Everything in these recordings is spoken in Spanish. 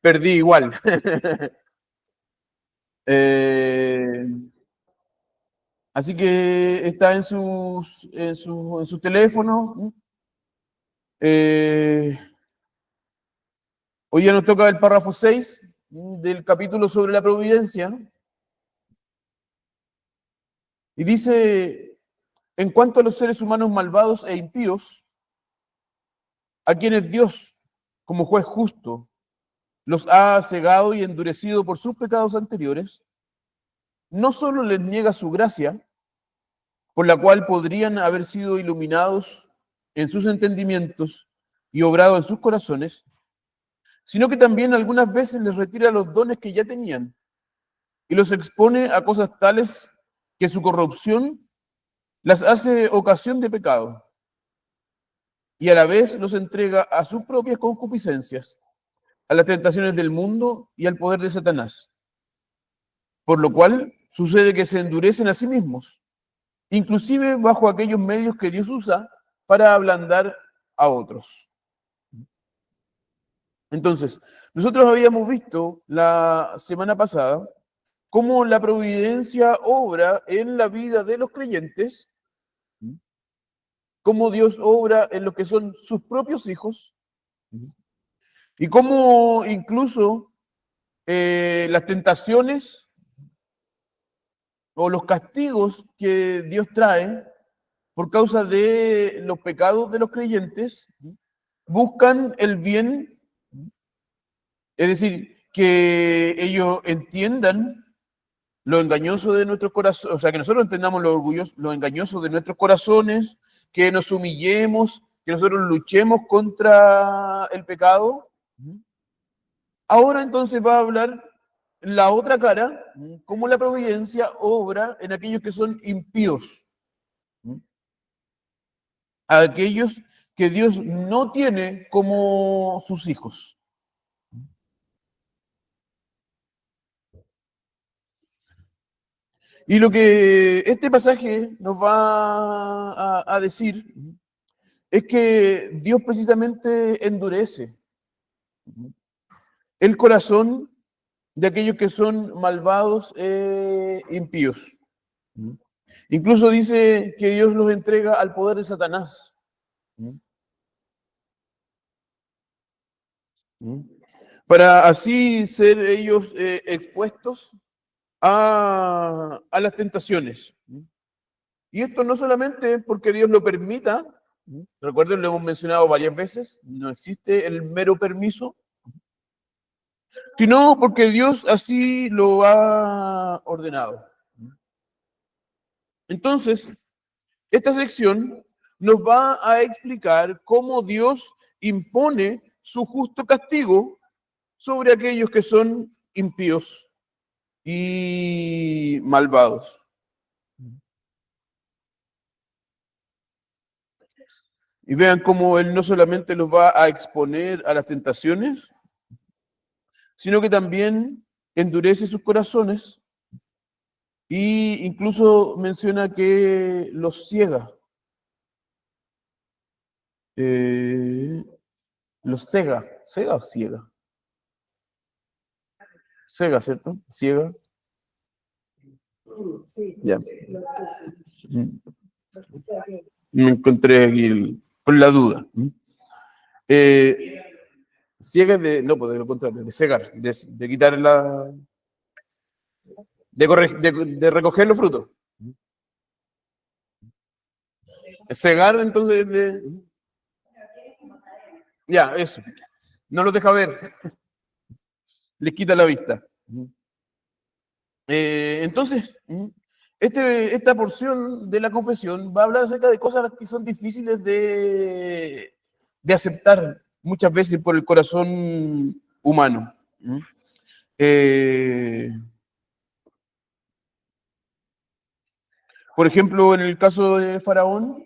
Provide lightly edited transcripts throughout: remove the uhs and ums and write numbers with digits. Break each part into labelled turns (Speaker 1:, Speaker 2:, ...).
Speaker 1: Perdí igual. Eh, Así que está en su teléfono. Hoy ya nos toca el párrafo 6 del capítulo sobre la providencia. Y dice, en cuanto a los seres humanos malvados e impíos, a quienes Dios, como juez justo, los ha cegado y endurecido por sus pecados anteriores, no solo les niega su gracia, por la cual podrían haber sido iluminados en sus entendimientos y obrado en sus corazones, sino que también algunas veces les retira los dones que ya tenían y los expone a cosas tales que su corrupción las hace ocasión de pecado y a la vez los entrega a sus propias concupiscencias, a las tentaciones del mundo y al poder de Satanás, por lo cual sucede que se endurecen a sí mismos, inclusive bajo aquellos medios que Dios usa para ablandar a otros. Entonces, nosotros habíamos visto la semana pasada cómo la providencia obra en la vida de los creyentes, cómo Dios obra en los que son sus propios hijos, y cómo incluso las tentaciones o los castigos que Dios trae por causa de los pecados de los creyentes buscan el bien, es decir, que ellos entiendan lo engañoso de nuestros corazones, o sea, que nosotros entendamos lo engañoso de nuestros corazones, que nos humillemos, que nosotros luchemos contra el pecado. Ahora entonces va a hablar la otra cara, cómo la providencia obra en aquellos que son impíos, a aquellos que Dios no tiene como sus hijos. Y lo que este pasaje nos va a decir es que Dios precisamente endurece el corazón de aquellos que son malvados e impíos. Incluso dice que Dios los entrega al poder de Satanás. Para así ser ellos expuestos a las tentaciones. Y esto no solamente porque Dios lo permita, recuerden, lo hemos mencionado varias veces, no existe el mero permiso, sino porque Dios así lo ha ordenado. Entonces, esta sección nos va a explicar cómo Dios impone su justo castigo sobre aquellos que son impíos y malvados. Y vean cómo Él no solamente los va a exponer a las tentaciones, sino que también endurece sus corazones e incluso menciona que los ciega. Eh, los cega. ¿Cega o ciega? Cega, ¿cierto? Ciega. Ya. Me encontré aquí con la duda. Eh, ciega de, no, pues de lo contrario, de cegar, de quitar la, de recoger los frutos. Cegar, entonces, ya, eso. No los deja ver, les quita la vista. Entonces, esta porción de la confesión va a hablar acerca de cosas que son difíciles de aceptar muchas veces por el corazón humano. Eh, por ejemplo, en el caso de Faraón,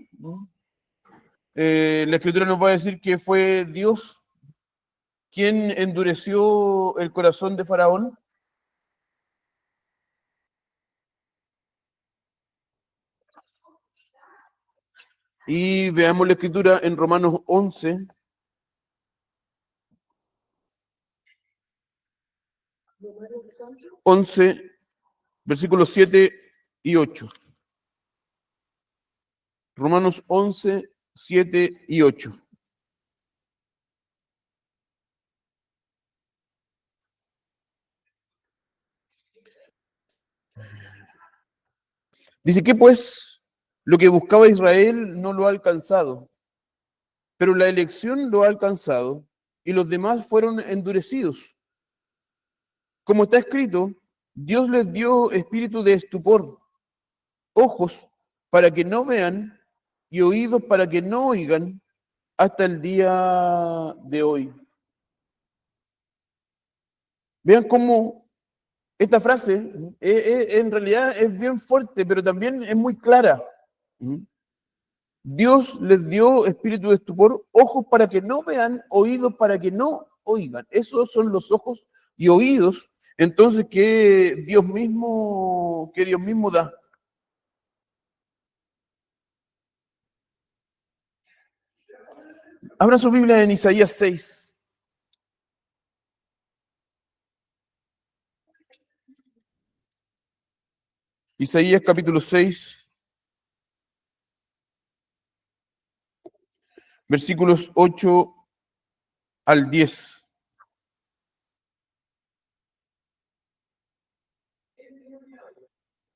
Speaker 1: la Escritura nos va a decir que fue Dios quien endureció el corazón de Faraón. Y veamos la Escritura en Romanos 11, 11, versículos 7 y 8. Romanos 11, 7 y 8. Dice que pues lo que buscaba Israel no lo ha alcanzado, pero la elección lo ha alcanzado y los demás fueron endurecidos. Como está escrito, Dios les dio espíritu de estupor, ojos para que no vean y oídos para que no oigan hasta el día de hoy. Vean cómo esta frase en realidad es bien fuerte, pero también es muy clara. Dios les dio espíritu de estupor, ojos para que no vean, oídos para que no oigan. Esos son los ojos y oídos, entonces, que Dios mismo da. Abra su Biblia en Isaías 6. Isaías capítulo 6, versículos 8 al 10.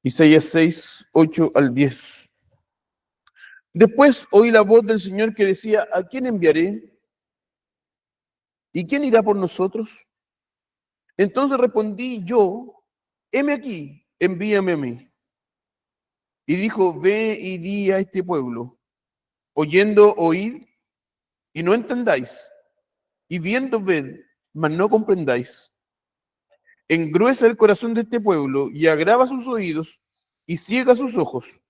Speaker 1: Isaías 6, 8 al 10. Después oí la voz del Señor que decía, ¿a quién enviaré? ¿Y quién irá por nosotros? Entonces respondí yo, heme aquí, envíame a mí. Y dijo, ve y di a este pueblo, oyendo oíd y no entendáis, y viendo ved, mas no comprendáis. Engruesa el corazón de este pueblo y agrava sus oídos y ciega sus ojos.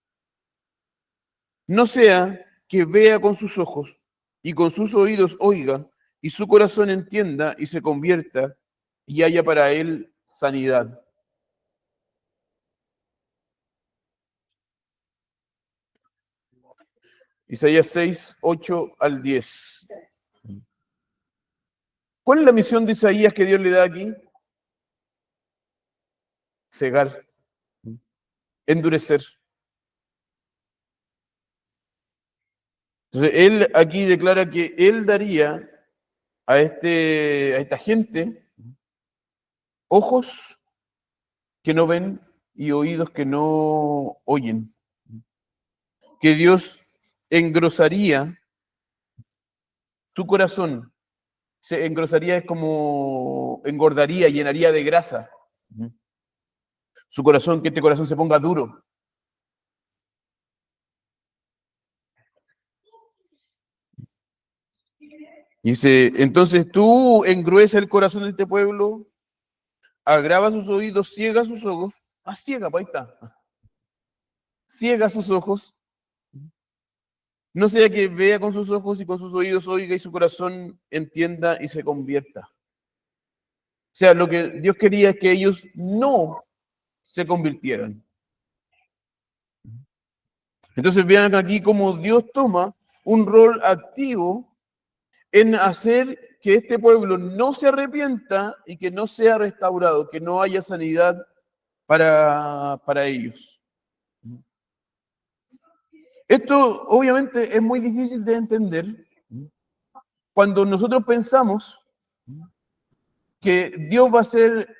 Speaker 1: No sea que vea con sus ojos y con sus oídos oiga y su corazón entienda y se convierta y haya para él sanidad. Isaías 6, 8 al 10. ¿Cuál es la misión de Isaías que Dios le da aquí? Cegar, endurecer. Entonces, él aquí declara que él daría a esta gente ojos que no ven y oídos que no oyen. Que Dios engrosaría su corazón. Se engrosaría es como engordaría, llenaría de grasa. Su corazón, que este corazón se ponga duro. Dice, entonces tú engruesa el corazón de este pueblo, agrava sus oídos, ciega sus ojos. Ah, ciega, pues ahí está. Ciega sus ojos. No sea que vea con sus ojos y con sus oídos oiga y su corazón entienda y se convierta. O sea, lo que Dios quería es que ellos no se convirtieran. Entonces vean aquí cómo Dios toma un rol activo en hacer que este pueblo no se arrepienta y que no sea restaurado, que no haya sanidad para ellos. Esto obviamente es muy difícil de entender cuando nosotros pensamos que Dios va a ser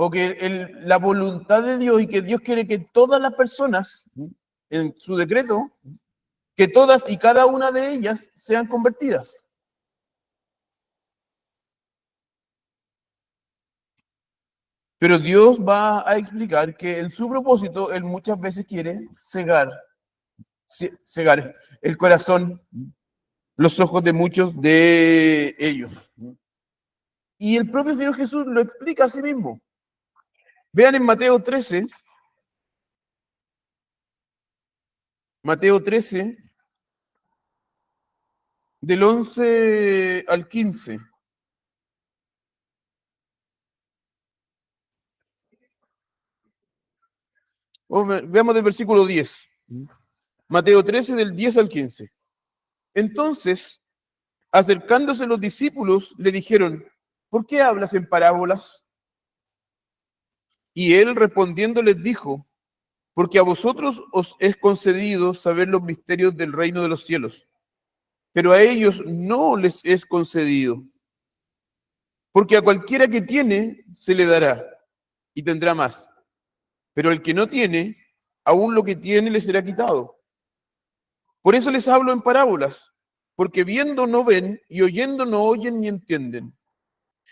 Speaker 1: o que la voluntad de Dios y que Dios quiere que todas las personas, en su decreto, que todas y cada una de ellas sean convertidas. Pero Dios va a explicar que en su propósito Él muchas veces quiere cegar el corazón, los ojos de muchos de ellos. Y el propio Señor Jesús lo explica a sí mismo. Vean en Mateo 13, del 11 al 15. Veamos del versículo 10. Mateo 13, del 10 al 15. Entonces Acercándose los discípulos, le dijeron, ¿por qué hablas en parábolas? Y él respondiendo les dijo, porque a vosotros os es concedido saber los misterios del reino de los cielos, pero a ellos no les es concedido, porque a cualquiera que tiene se le dará y tendrá más, pero el que no tiene, aún lo que tiene le será quitado. Por eso les hablo en parábolas, porque viendo no ven y oyendo no oyen ni entienden.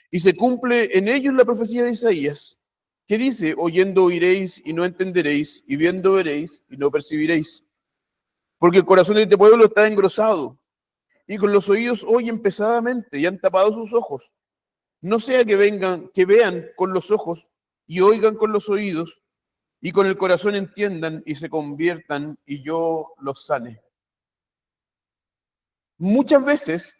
Speaker 1: Y se cumple en ellos la profecía de Isaías, que dice, oyendo oiréis y no entenderéis, y viendo veréis y no percibiréis. Porque el corazón de este pueblo está engrosado, y con los oídos oyen pesadamente, y han tapado sus ojos. No sea que vengan, que vean con los ojos, y oigan con los oídos, y con el corazón entiendan, y se conviertan, y yo los sane. Muchas veces,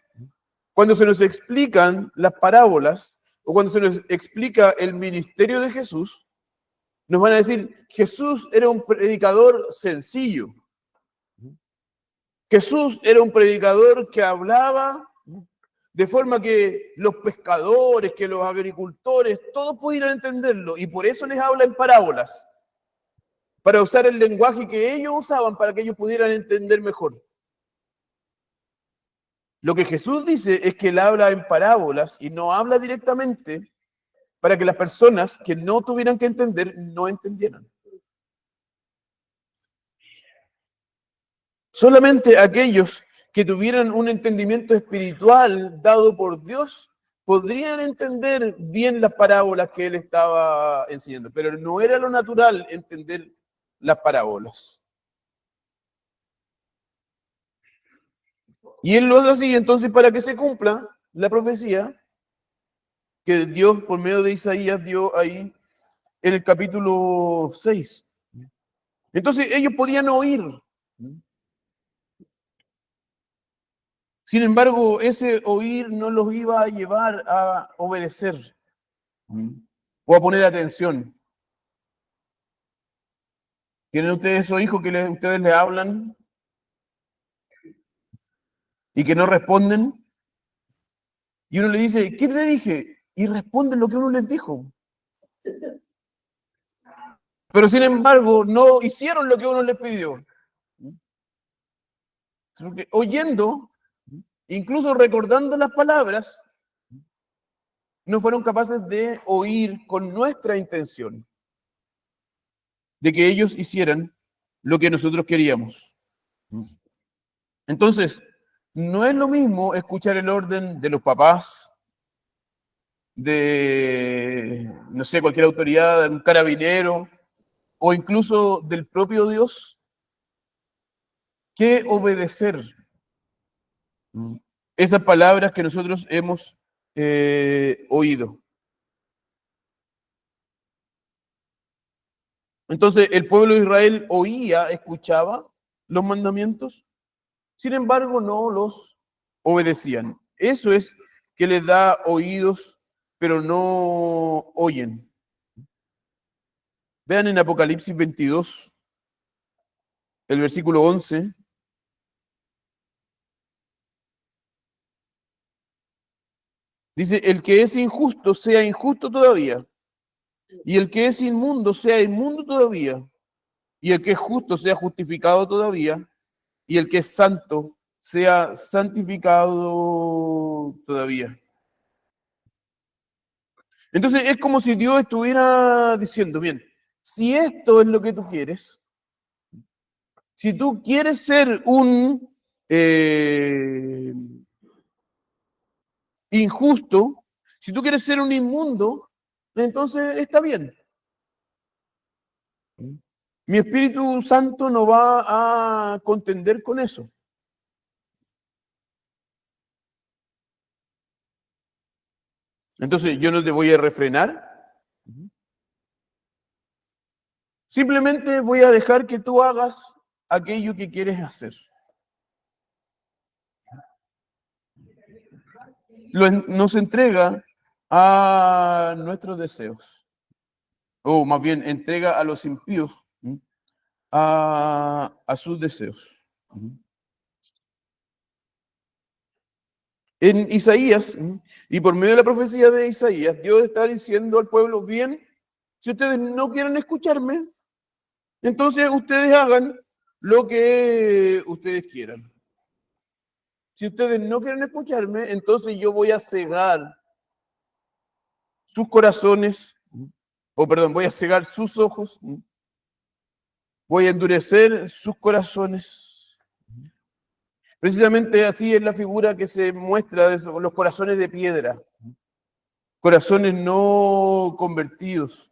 Speaker 1: cuando se nos explican las parábolas, o cuando se nos explica el ministerio de Jesús, nos van a decir, Jesús era un predicador sencillo. Jesús era un predicador que hablaba de forma que los pescadores, que los agricultores, todos pudieran entenderlo, y por eso les habla en parábolas, para usar el lenguaje que ellos usaban para que ellos pudieran entender mejor. Lo que Jesús dice es que él habla en parábolas y no habla directamente para que las personas que no tuvieran que entender no entendieran. Solamente aquellos que tuvieran un entendimiento espiritual dado por Dios podrían entender bien las parábolas que él estaba enseñando, pero no era lo natural entender las parábolas. Y él lo hace así, entonces, para que se cumpla la profecía que Dios, por medio de Isaías, dio ahí en el capítulo 6. Entonces, ellos podían oír. Sin embargo, ese oír no los iba a llevar a obedecer o a poner atención. ¿Tienen ustedes esos hijos que ustedes le hablan y que no responden? Y uno le dice, ¿qué te dije? Y responden lo que uno les dijo. Pero sin embargo, no hicieron lo que uno les pidió. Porque oyendo, incluso recordando las palabras, no fueron capaces de oír con nuestra intención, de que ellos hicieran lo que nosotros queríamos. Entonces, no es lo mismo escuchar el orden de los papás, de, no sé, cualquier autoridad, de un carabinero, o incluso del propio Dios, que obedecer esas palabras que nosotros hemos oído. Entonces, el pueblo de Israel oía, escuchaba los mandamientos, sin embargo, no los obedecían. Eso es que les da oídos, pero no oyen. Vean en Apocalipsis 22, el versículo 11. Dice, el que es injusto sea injusto todavía, y el que es inmundo sea inmundo todavía, y el que es justo sea justificado todavía, y el que es santo sea santificado todavía. Entonces es como si Dios estuviera diciendo, bien, si esto es lo que tú quieres, si tú quieres ser un injusto, si tú quieres ser un inmundo, entonces está bien. Mi Espíritu Santo no va a contender con eso. Entonces yo no te voy a refrenar. Simplemente voy a dejar que tú hagas aquello que quieres hacer. Nos entrega a nuestros deseos, o más bien entrega a los impíos a sus deseos. En Isaías, y por medio de la profecía de Isaías, Dios está diciendo al pueblo, bien, si ustedes no quieren escucharme, entonces ustedes hagan lo que ustedes quieran. Si ustedes no quieren escucharme, entonces yo voy a cegar sus corazones, voy a cegar sus ojos, voy a endurecer sus corazones. Precisamente así es la figura que se muestra de los corazones de piedra, corazones no convertidos.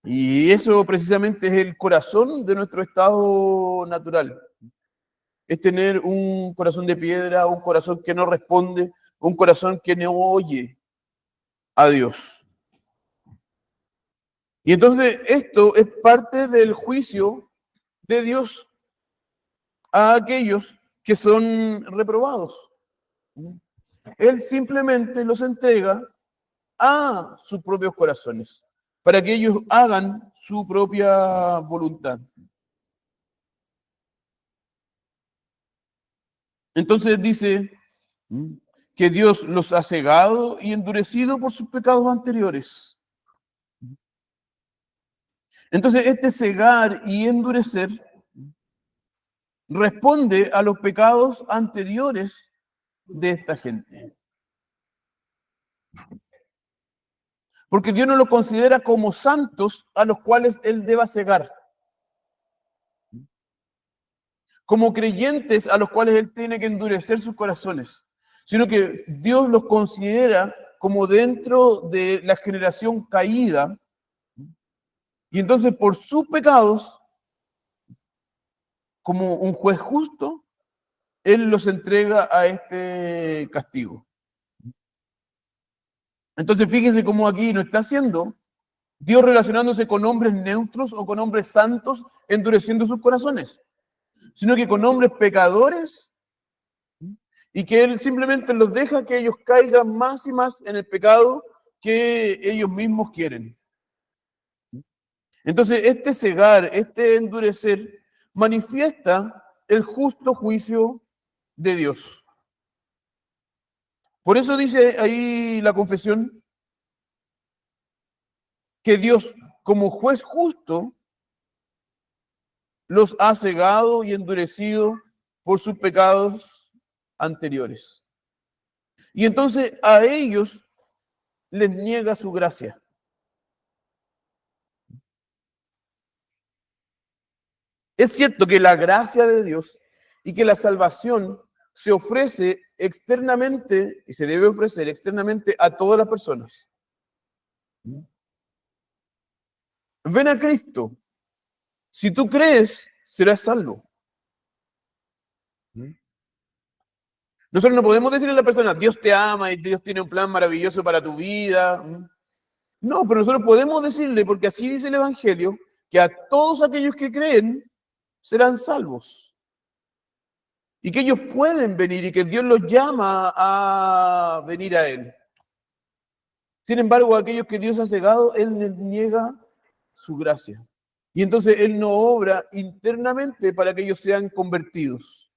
Speaker 1: Y eso precisamente es el corazón de nuestro estado natural. Es tener un corazón de piedra, un corazón que no responde, un corazón que no oye a Dios. Y entonces esto es parte del juicio de Dios a aquellos que son reprobados. Él simplemente los entrega a sus propios corazones, para que ellos hagan su propia voluntad. Entonces dice que Dios los ha cegado y endurecido por sus pecados anteriores. Entonces este cegar y endurecer responde a los pecados anteriores de esta gente. Porque Dios no los considera como santos a los cuales Él deba cegar, como creyentes a los cuales Él tiene que endurecer sus corazones, sino que Dios los considera como dentro de la generación caída, y entonces por sus pecados, como un juez justo, Él los entrega a este castigo. Entonces fíjense cómo aquí no está haciendo Dios relacionándose con hombres neutros o con hombres santos, endureciendo sus corazones, sino que con hombres pecadores, y que Él simplemente los deja que ellos caigan más y más en el pecado que ellos mismos quieren. Entonces, este cegar, este endurecer, manifiesta el justo juicio de Dios. Por eso dice ahí la confesión que Dios, como juez justo, los ha cegado y endurecido por sus pecados anteriores. Y entonces a ellos les niega su gracia. Es cierto que la gracia de Dios y que la salvación se ofrece externamente y se debe ofrecer externamente a todas las personas. Ven a Cristo. Si tú crees, serás salvo. Nosotros no podemos decirle a la persona, Dios te ama y Dios tiene un plan maravilloso para tu vida. No, pero nosotros podemos decirle, porque así dice el Evangelio, que a todos aquellos que creen serán salvos. Y que ellos pueden venir y que Dios los llama a venir a Él. Sin embargo, a aquellos que Dios ha cegado, Él les niega su gracia. Y entonces Él no obra internamente para que ellos sean convertidos.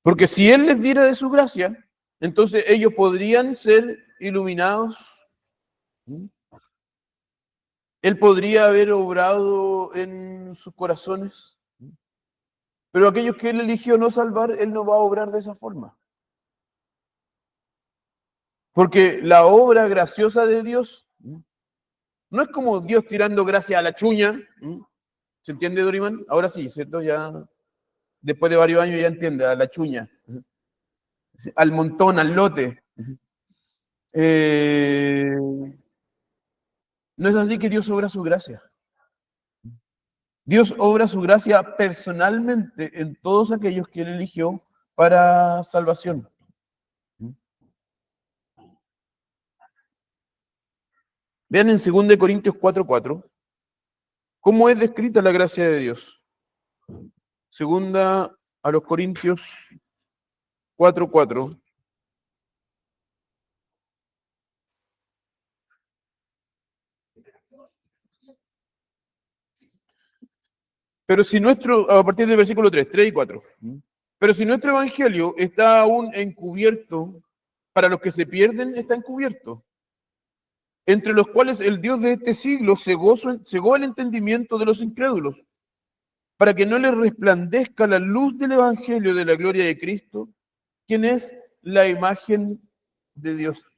Speaker 1: Porque si Él les diera de su gracia, entonces ellos podrían ser iluminados. Él podría haber obrado en sus corazones. Pero aquellos que Él eligió no salvar, Él no va a obrar de esa forma. Porque la obra graciosa de Dios no es como Dios tirando gracia a la chuña. ¿Se entiende, Dorimán? Ahora sí, ¿cierto? Ya, después de varios años ya entiende, a la chuña. Al montón, al lote. No es así que Dios obra su gracia. Dios obra su gracia personalmente en todos aquellos que Él eligió para salvación. Vean en 2 Corintios 4:4 cómo es descrita la gracia de Dios. Segunda a los Corintios 4:4. Pero si a partir del versículo 3 y 4. Pero si nuestro evangelio está aún encubierto, para los que se pierden está encubierto, entre los cuales el Dios de este siglo cegó el entendimiento de los incrédulos, para que no les resplandezca la luz del evangelio de la gloria de Cristo, quien es la imagen de Dios.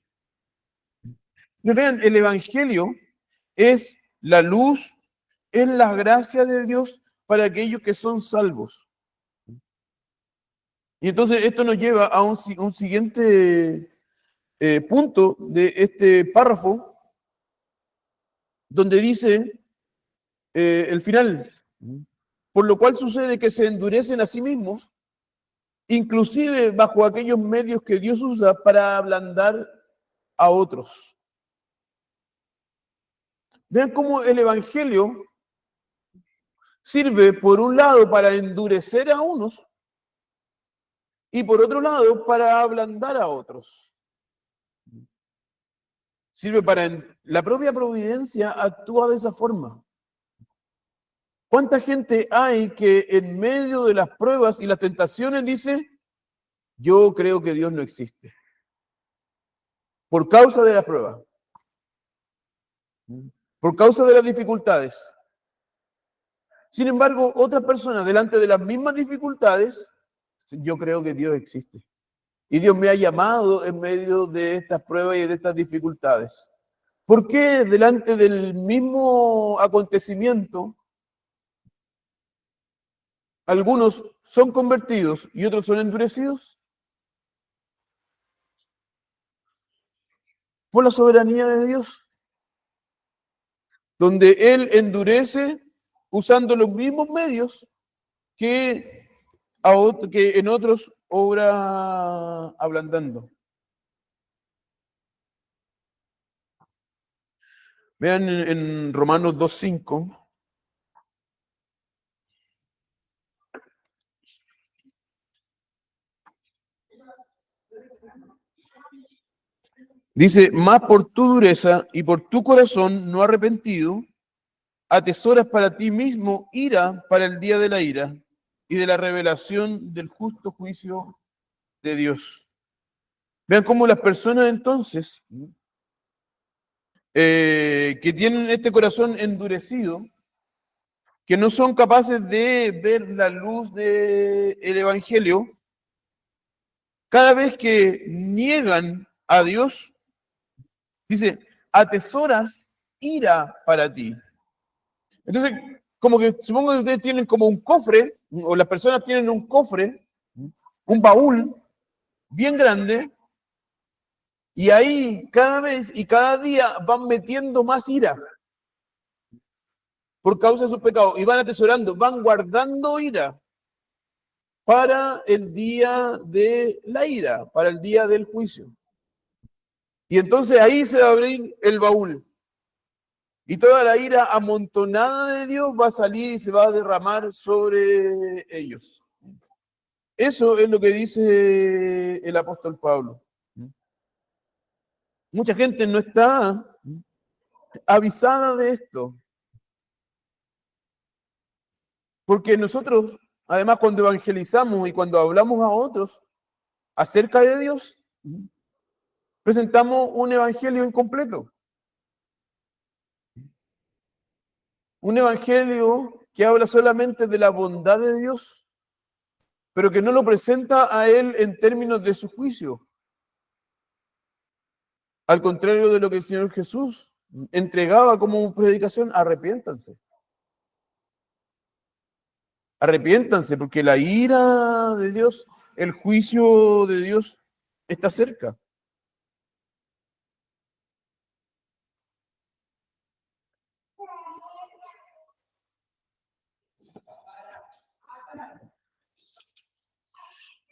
Speaker 1: Vean, el evangelio es la luz, es la gracia de Dios para aquellos que son salvos. Y entonces esto nos lleva a un siguiente punto de este párrafo, donde dice el final, por lo cual sucede que se endurecen a sí mismos, inclusive bajo aquellos medios que Dios usa para ablandar a otros. Vean cómo el evangelio sirve por un lado para endurecer a unos y por otro lado para ablandar a otros. Sirve para... La propia providencia actúa de esa forma. ¿Cuánta gente hay que en medio de las pruebas y las tentaciones dice, yo creo que Dios no existe? Por causa de las pruebas. Por causa de las dificultades. Sin embargo, otras personas delante de las mismas dificultades, yo creo que Dios existe. Y Dios me ha llamado en medio de estas pruebas y de estas dificultades. ¿Por qué delante del mismo acontecimiento algunos son convertidos y otros son endurecidos? Por la soberanía de Dios, donde Él endurece usando los mismos medios que en otros obra ablandando. Vean en Romanos 2:5. Dice, más por tu dureza y por tu corazón no arrepentido, atesoras para ti mismo ira para el día de la ira y de la revelación del justo juicio de Dios. Vean cómo las personas entonces que tienen este corazón endurecido, que no son capaces de ver la luz del Evangelio, cada vez que niegan a Dios, dice, atesoras ira para ti. Entonces, como que supongo que ustedes tienen como un cofre, o las personas tienen un cofre, un baúl bien grande, y ahí cada vez y cada día van metiendo más ira por causa de sus pecados, y van atesorando, van guardando ira para el día de la ira, para el día del juicio. Y entonces ahí se va a abrir el baúl. Y toda la ira amontonada de Dios va a salir y se va a derramar sobre ellos. Eso es lo que dice el apóstol Pablo. Mucha gente no está avisada de esto. Porque nosotros, además, cuando evangelizamos y cuando hablamos a otros acerca de Dios, presentamos un evangelio incompleto. Un evangelio que habla solamente de la bondad de Dios, pero que no lo presenta a Él en términos de su juicio. Al contrario de lo que el Señor Jesús entregaba como predicación, arrepiéntanse. Arrepiéntanse, porque la ira de Dios, el juicio de Dios está cerca.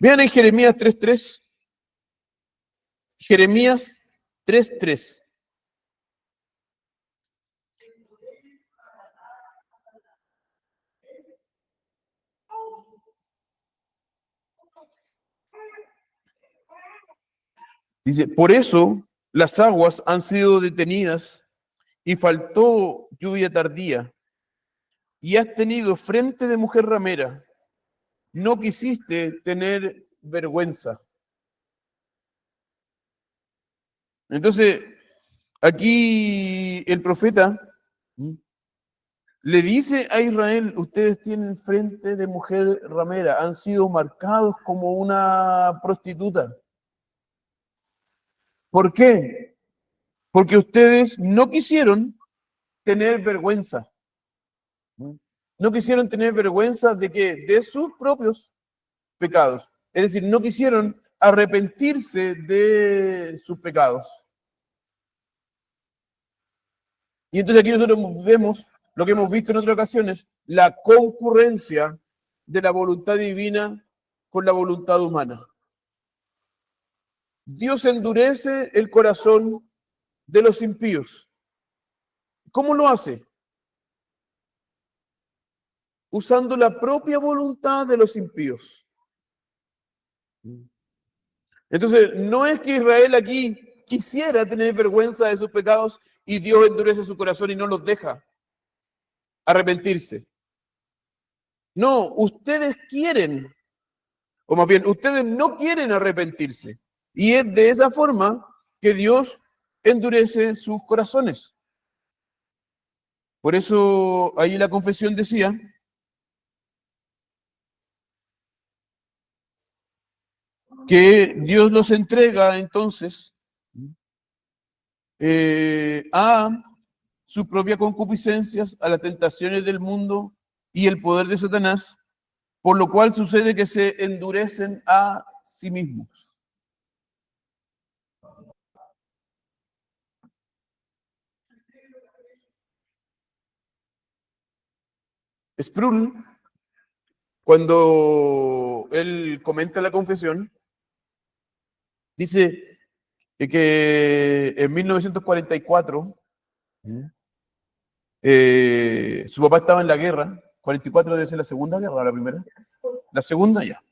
Speaker 1: Vean en Jeremías 3:3. Jeremías 3:3. Dice, por eso las aguas han sido detenidas y faltó lluvia tardía. y has tenido frente de mujer ramera, no quisiste tener vergüenza. Entonces, aquí el profeta le dice a Israel, ustedes tienen frente de mujer ramera, han sido marcados como una prostituta. ¿Por qué? Porque ustedes no quisieron tener vergüenza. No quisieron tener vergüenza de que de sus propios pecados. Es decir, no quisieron arrepentirse de sus pecados. Y entonces aquí nosotros vemos lo que hemos visto en otras ocasiones, la concurrencia de la voluntad divina con la voluntad humana. Dios endurece el corazón de los impíos. ¿Cómo lo hace? Usando la propia voluntad de los impíos. Entonces, no es que Israel aquí quisiera tener vergüenza de sus pecados y Dios endurece su corazón y no los deja arrepentirse. No, ustedes quieren, o más bien, ustedes no quieren arrepentirse. Y es de esa forma que Dios endurece sus corazones. Por eso ahí la confesión decía que Dios los entrega entonces a sus propias concupiscencias, a las tentaciones del mundo y el poder de Satanás, por lo cual sucede que se endurecen a sí mismos. Sproul, cuando él comenta la confesión, dice que en 1944 su papá estaba en la guerra. 44 debe ser la segunda guerra, la primera. La segunda ya.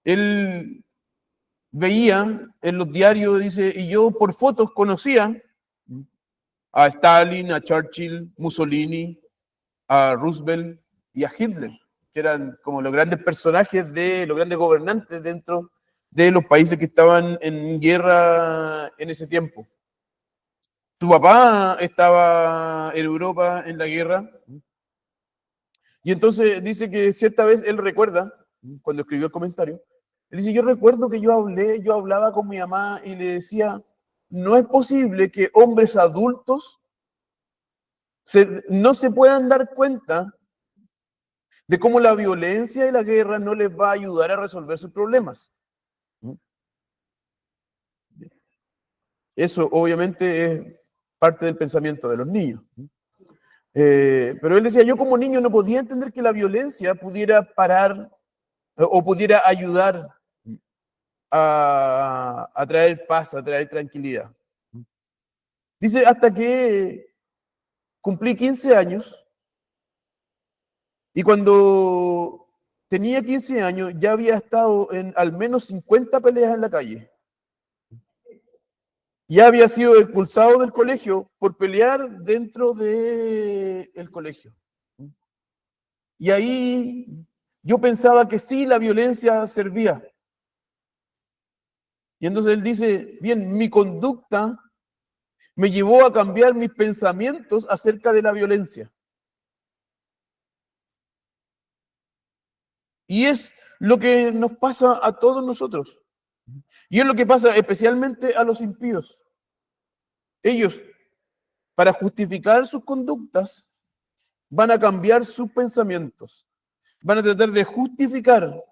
Speaker 1: Él veía en los diarios, dice, y yo por fotos conocía a Stalin, a Churchill, Mussolini, a Roosevelt y a Hitler, que eran como los grandes personajes de los grandes gobernantes dentro de los países que estaban en guerra en ese tiempo. Su papá estaba en Europa en la guerra y entonces dice que cierta vez él recuerda, cuando escribió el comentario, él dice, yo recuerdo que yo hablaba con mi mamá y le decía, no es posible que hombres adultos no se puedan dar cuenta de cómo la violencia y la guerra no les va a ayudar a resolver sus problemas. Eso obviamente es parte del pensamiento de los niños. Pero él decía, yo como niño no podía entender que la violencia pudiera parar o pudiera ayudar a traer paz, a traer tranquilidad. Dice, hasta que cumplí 15 años y cuando tenía 15 años ya había estado en al menos 50 peleas en la calle. Ya había sido expulsado del colegio por pelear dentro del colegio. Y ahí yo pensaba que sí, la violencia servía. Y entonces él dice, bien, mi conducta me llevó a cambiar mis pensamientos acerca de la violencia. Y es lo que nos pasa a todos nosotros. Y es lo que pasa especialmente a los impíos. Ellos, para justificar sus conductas, van a cambiar sus pensamientos. Van a tratar de justificar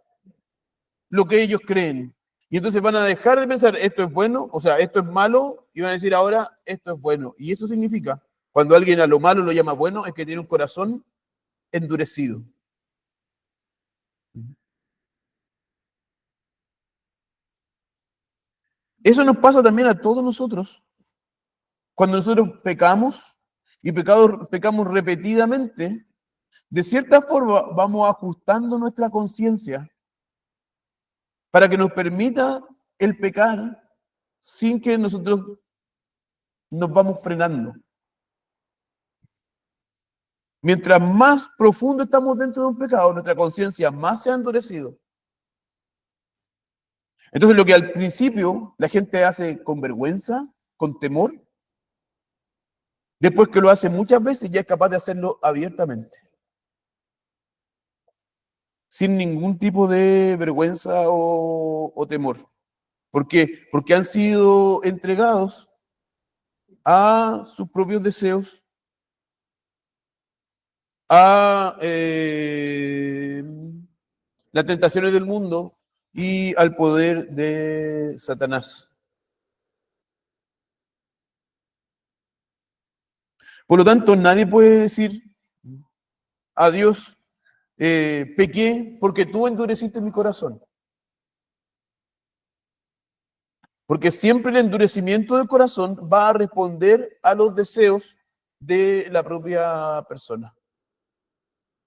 Speaker 1: lo que ellos creen. Y entonces van a dejar de pensar esto es bueno, o sea, esto es malo, y van a decir ahora esto es bueno. Y eso significa, cuando alguien a lo malo lo llama bueno, es que tiene un corazón endurecido. Eso nos pasa también a todos nosotros. Cuando nosotros pecamos y pecamos repetidamente, de cierta forma vamos ajustando nuestra conciencia para que nos permita el pecar sin que nosotros nos vamos frenando. Mientras más profundo estamos dentro de un pecado, nuestra conciencia más se ha endurecido. Entonces, lo que al principio la gente hace con vergüenza, con temor, después que lo hace muchas veces, ya es capaz de hacerlo abiertamente, sin ningún tipo de vergüenza o temor. ¿Por qué? Porque han sido entregados a sus propios deseos, a las tentaciones del mundo y al poder de Satanás. Por lo tanto, nadie puede decir a Dios, pequé porque tú endureciste mi corazón. Porque siempre el endurecimiento del corazón va a responder a los deseos de la propia persona.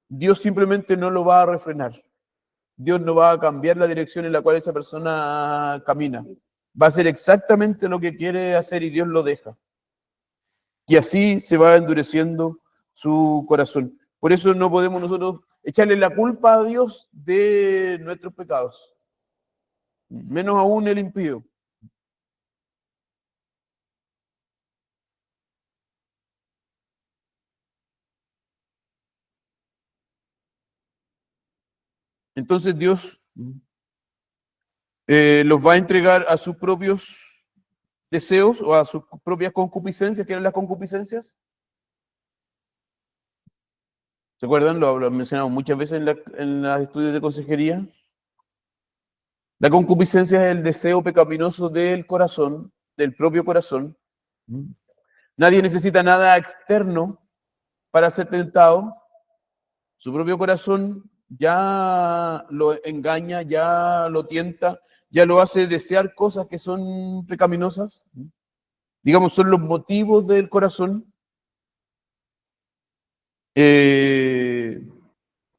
Speaker 1: Dios simplemente no lo va a refrenar. Dios no va a cambiar la dirección en la cual esa persona camina. Va a hacer exactamente lo que quiere hacer y Dios lo deja. Y así se va endureciendo su corazón. Por eso no podemos nosotros echarle la culpa a Dios de nuestros pecados. Menos aún el impío. Entonces Dios los va a entregar a sus propios deseos o a sus propias concupiscencias. ¿Qué eran las concupiscencias? ¿Se acuerdan? Lo mencionamos muchas veces en los estudios de consejería. La concupiscencia es el deseo pecaminoso del corazón, del propio corazón. Nadie necesita nada externo para ser tentado. Su propio corazón ya lo engaña, ya lo tienta, ya lo hace desear cosas que son pecaminosas. Digamos, son los motivos del corazón.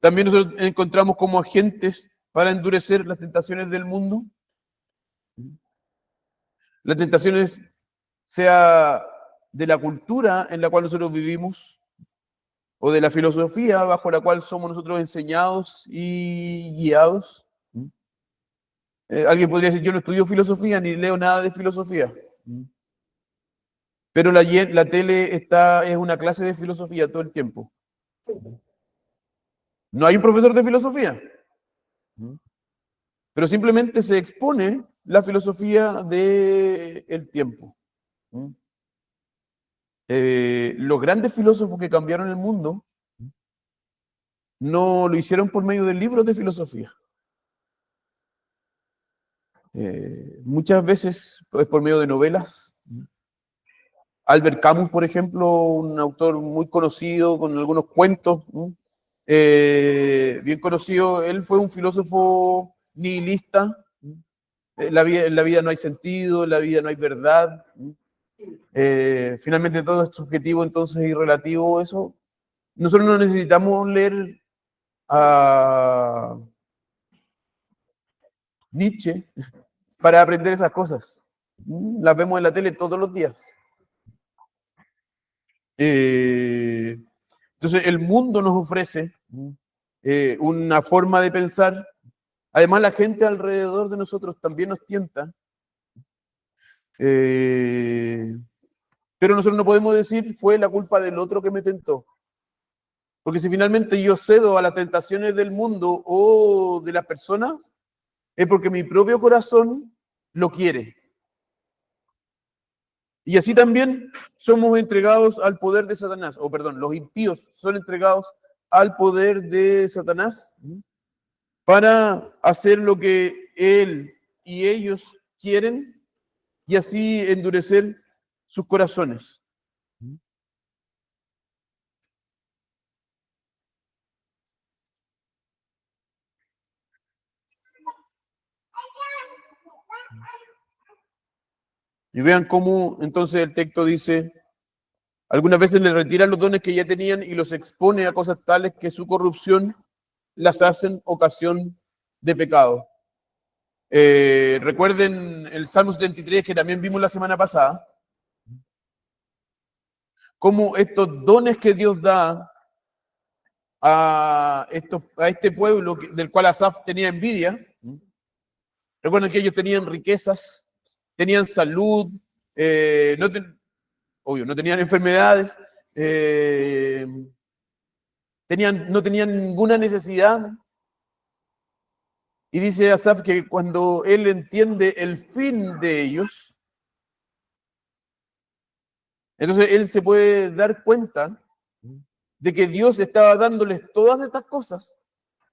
Speaker 1: También nosotros encontramos como agentes para endurecer las tentaciones del mundo. Las tentaciones, sea de la cultura en la cual nosotros vivimos, o de la filosofía bajo la cual somos nosotros enseñados y guiados. Alguien podría decir, yo no estudio filosofía ni leo nada de filosofía. Pero la tele es una clase de filosofía todo el tiempo. No hay un profesor de filosofía, pero simplemente se expone la filosofía del tiempo. Los grandes filósofos que cambiaron el mundo no lo hicieron por medio de libros de filosofía. Muchas veces es por medio de novelas. Albert Camus, por ejemplo, un autor muy conocido con algunos cuentos, bien conocido, él fue un filósofo nihilista. En la vida no hay sentido, en la vida no hay verdad. Finalmente todo es subjetivo, entonces y relativo eso. Nosotros no necesitamos leer a Nietzsche para aprender esas cosas. Las vemos en la tele todos los días. Entonces el mundo nos ofrece una forma de pensar. Además la gente alrededor de nosotros también nos tienta. Pero nosotros no podemos decir fue la culpa del otro que me tentó. Porque si finalmente yo cedo a las tentaciones del mundo o de las personas, es porque mi propio corazón lo quiere. Y así también somos entregados al poder de Satanás, o perdón, los impíos son entregados al poder de Satanás para hacer lo que él y ellos quieren y así endurecer sus corazones. Y vean cómo entonces el texto dice, algunas veces le retiran los dones que ya tenían y los expone a cosas tales que su corrupción las hacen ocasión de pecado. Recuerden el Salmo 73 que también vimos la semana pasada, cómo estos dones que Dios da a este pueblo del cual Asaf tenía envidia. Recuerden que ellos tenían riquezas, tenían salud, obvio, no tenían enfermedades, no tenían ninguna necesidad. Y dice Asaf que cuando él entiende el fin de ellos, entonces él se puede dar cuenta de que Dios estaba dándoles todas estas cosas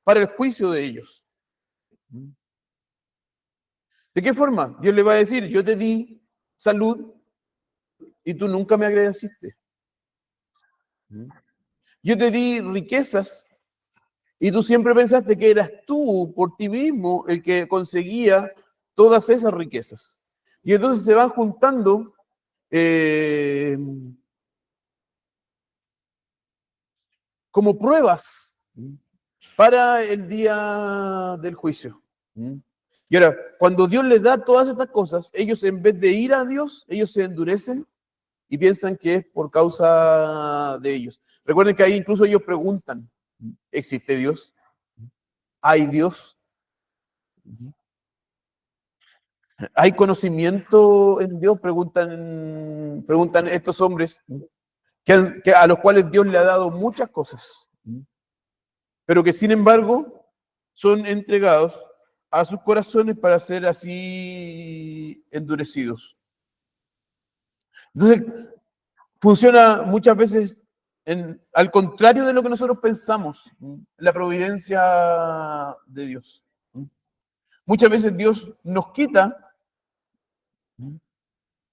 Speaker 1: para el juicio de ellos. ¿De qué forma? Dios le va a decir, yo te di salud y tú nunca me agradeciste. Yo te di riquezas y tú siempre pensaste que eras tú por ti mismo el que conseguía todas esas riquezas. Y entonces se van juntando como pruebas para el día del juicio. Y ahora, cuando Dios les da todas estas cosas, ellos en vez de ir a Dios, ellos se endurecen y piensan que es por causa de ellos. Recuerden que ahí incluso ellos preguntan, ¿existe Dios? ¿Hay Dios? ¿Hay conocimiento en Dios? Preguntan estos hombres a los cuales Dios le ha dado muchas cosas, pero que sin embargo son entregados a sus corazones para ser así endurecidos. Entonces, funciona muchas veces al contrario de lo que nosotros pensamos, la providencia de Dios. Muchas veces Dios nos quita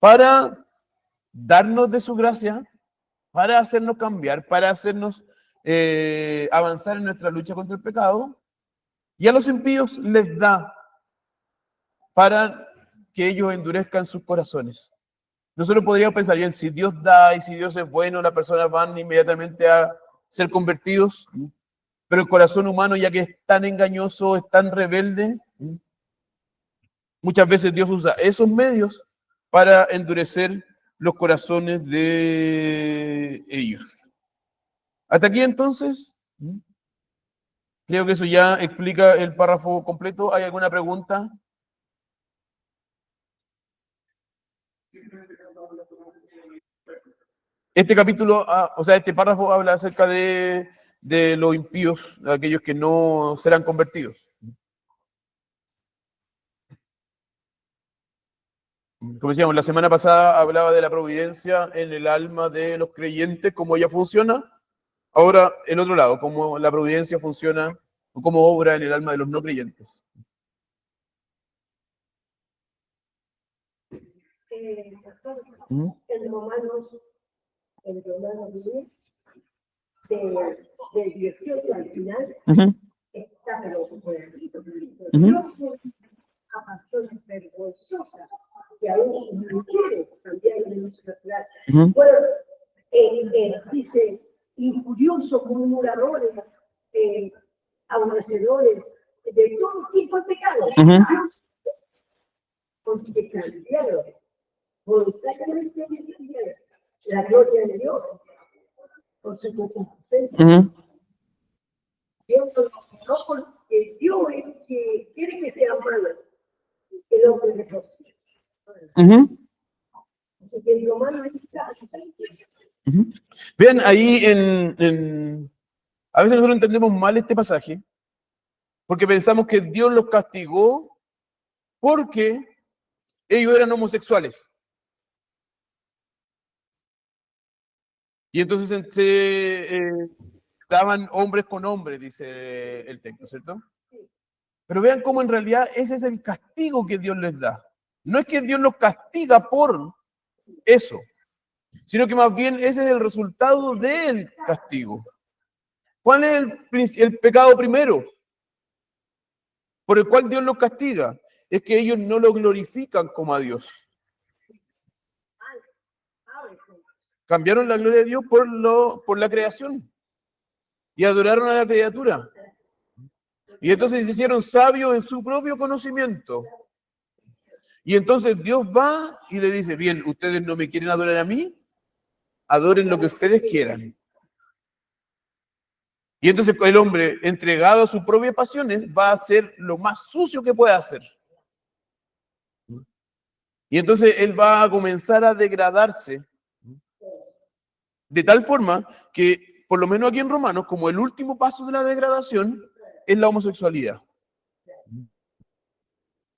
Speaker 1: para darnos de su gracia, para hacernos cambiar, para hacernos avanzar en nuestra lucha contra el pecado, y a los impíos les da para que ellos endurezcan sus corazones. Nosotros podríamos pensar, bien, si Dios da y si Dios es bueno, las personas van inmediatamente a ser convertidos, pero el corazón humano, ya que es tan engañoso, es tan rebelde, muchas veces Dios usa esos medios para endurecer los corazones de ellos. Hasta aquí entonces, creo que eso ya explica el párrafo completo. ¿Hay alguna pregunta? Este capítulo, este párrafo habla acerca de los impíos, de aquellos que no serán convertidos. Como decíamos, la semana pasada hablaba de la providencia en el alma de los creyentes, cómo ella funciona. Ahora, el otro lado, cómo la providencia funciona o cómo obra en el alma de los no creyentes.
Speaker 2: En Romanos 10, del 18 al final, está por aquí, Dios a pasiones vergonzosas que aún sus mujeres también en nuestra ciudad. Bueno, dice, injuriosos, murmuradores, aborrecedores, de todo tipo de pecados, porque cambiaron voluntariamente la gloria de Dios por su concupiscencia. Dios no porque Dios es que quiere que sea malo, el hombre de Dios. Así que lo malo está.
Speaker 1: Vean, ahí a veces nosotros entendemos mal este pasaje porque pensamos que Dios los castigó porque ellos eran homosexuales. Y entonces daban hombres con hombres, dice el texto, ¿cierto? Pero vean cómo en realidad ese es el castigo que Dios les da. No es que Dios los castiga por eso, sino que más bien ese es el resultado del castigo. ¿Cuál es el pecado primero por el cual Dios los castiga? Es que ellos no lo glorifican como a Dios. Cambiaron la gloria de Dios por la creación y adoraron a la criatura. Y entonces se hicieron sabios en su propio conocimiento. Y entonces Dios va y le dice, bien, ustedes no me quieren adorar a mí, adoren lo que ustedes quieran. Y entonces el hombre, entregado a sus propias pasiones, va a hacer lo más sucio que pueda hacer. Y entonces él va a comenzar a degradarse de tal forma que, por lo menos aquí en Romanos, como el último paso de la degradación es la homosexualidad.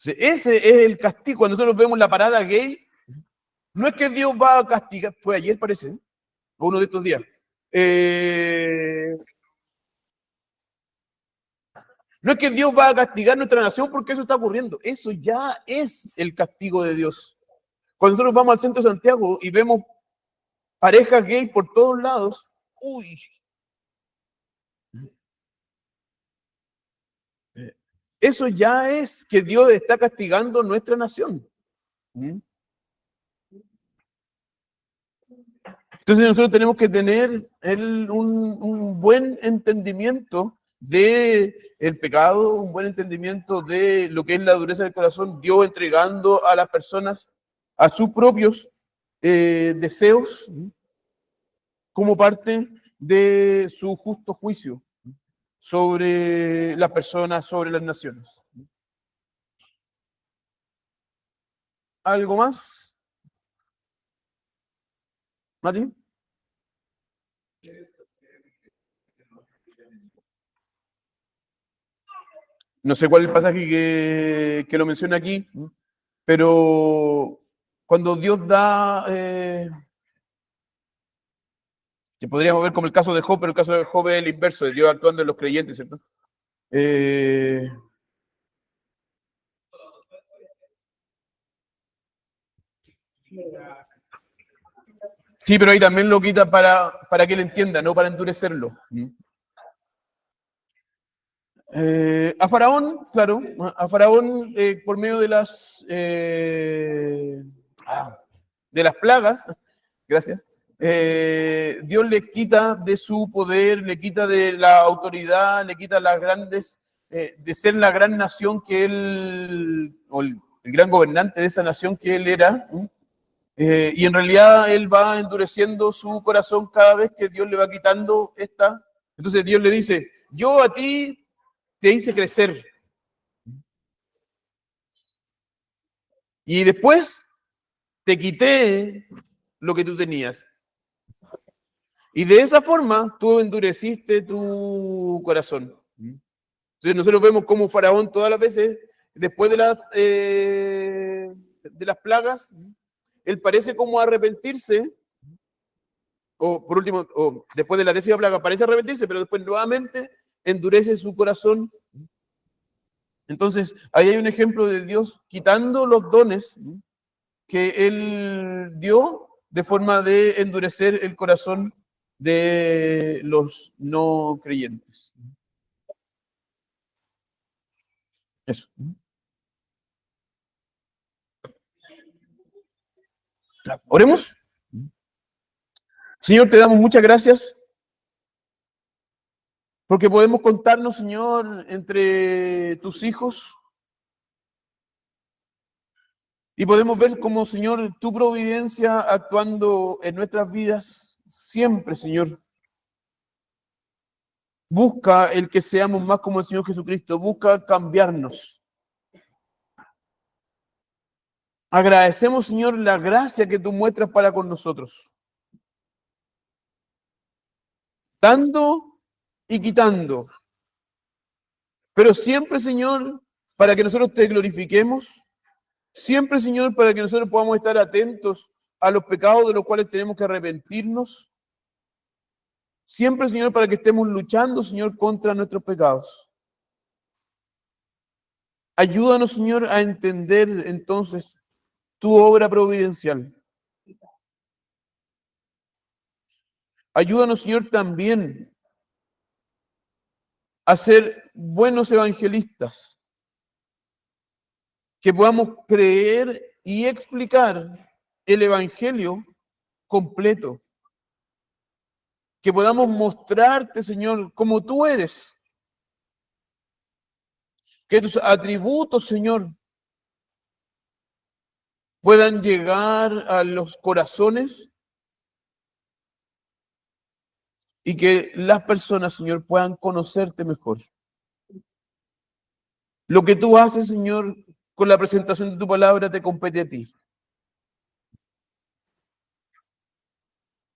Speaker 1: Ese es el castigo. Cuando nosotros vemos la parada gay, no es que Dios va a castigar, fue ayer parece, o uno de estos días. No es que Dios va a castigar nuestra nación porque eso está ocurriendo. Eso ya es el castigo de Dios. Cuando nosotros vamos al centro de Santiago y vemos parejas gay por todos lados, uy. Eso ya es que Dios está castigando nuestra nación. Entonces nosotros tenemos que tener un buen entendimiento de el pecado, un buen entendimiento de lo que es la dureza del corazón, Dios entregando a las personas a sus propios deseos como parte de su justo juicio sobre las personas, sobre las naciones. ¿Algo más? ¿Mati? No sé cuál es el pasaje que lo menciona aquí, pero cuando Dios da, que podríamos ver como el caso de Job, pero el caso de Job es el inverso, de Dios actuando en los creyentes, ¿cierto? Sí, pero ahí también lo quita para que él entienda, no para endurecerlo. A Faraón, claro, a Faraón por medio de las plagas, gracias, Dios le quita de su poder, le quita de la autoridad, le quita las grandes, de ser la gran nación que él, o el gran gobernante de esa nación que él era, y en realidad él va endureciendo su corazón cada vez que Dios le va quitando esta. Entonces Dios le dice, yo a ti te hice crecer. Y después te quité lo que tú tenías. Y de esa forma tú endureciste tu corazón. Entonces nosotros vemos como Faraón todas las veces, después de las plagas, él parece como arrepentirse, o por último, o después de la 10ª plaga parece arrepentirse, pero después nuevamente endurece su corazón. Entonces, ahí hay un ejemplo de Dios quitando los dones que Él dio de forma de endurecer el corazón de los no creyentes. Eso. Oremos. Señor, te damos muchas gracias porque podemos contarnos, Señor, entre tus hijos y podemos ver como, Señor, tu providencia actuando en nuestras vidas siempre, Señor. Busca el que seamos más como el Señor Jesucristo, busca cambiarnos. Agradecemos, Señor, la gracia que tú muestras para con nosotros. Dando y quitando. Pero siempre, Señor, para que nosotros te glorifiquemos. Siempre, Señor, para que nosotros podamos estar atentos a los pecados de los cuales tenemos que arrepentirnos. Siempre, Señor, para que estemos luchando, Señor, contra nuestros pecados. Ayúdanos, Señor, a entender entonces tu obra providencial. Ayúdanos, Señor, también a ser buenos evangelistas, que podamos creer y explicar el evangelio completo, que podamos mostrarte, Señor, como tú eres, que tus atributos, Señor, puedan llegar a los corazones y que las personas, Señor, puedan conocerte mejor. Lo que tú haces, Señor, con la presentación de tu palabra te compete a ti.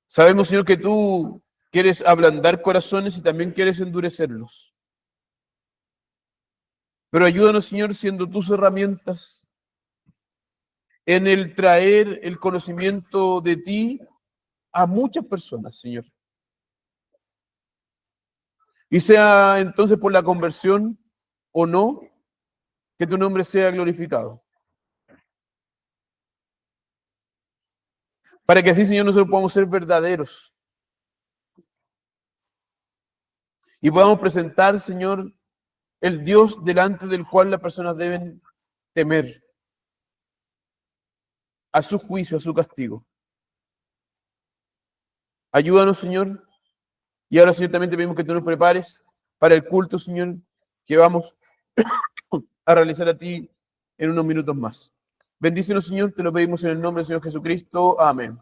Speaker 1: Sabemos, Señor, que tú quieres ablandar corazones y también quieres endurecerlos. Pero ayúdanos, Señor, siendo tus herramientas en el traer el conocimiento de ti a muchas personas, Señor. Y sea entonces por la conversión o no, que tu nombre sea glorificado. Para que así, Señor, nosotros podamos ser verdaderos. Y podamos presentar, Señor, el Dios delante del cual las personas deben temer a su juicio, a su castigo. Ayúdanos, Señor. Y ahora, Señor, también te pedimos que tú nos prepares para el culto, Señor, que vamos a realizar a ti en unos minutos más. Bendícenos, Señor, te lo pedimos en el nombre del Señor Jesucristo. Amén.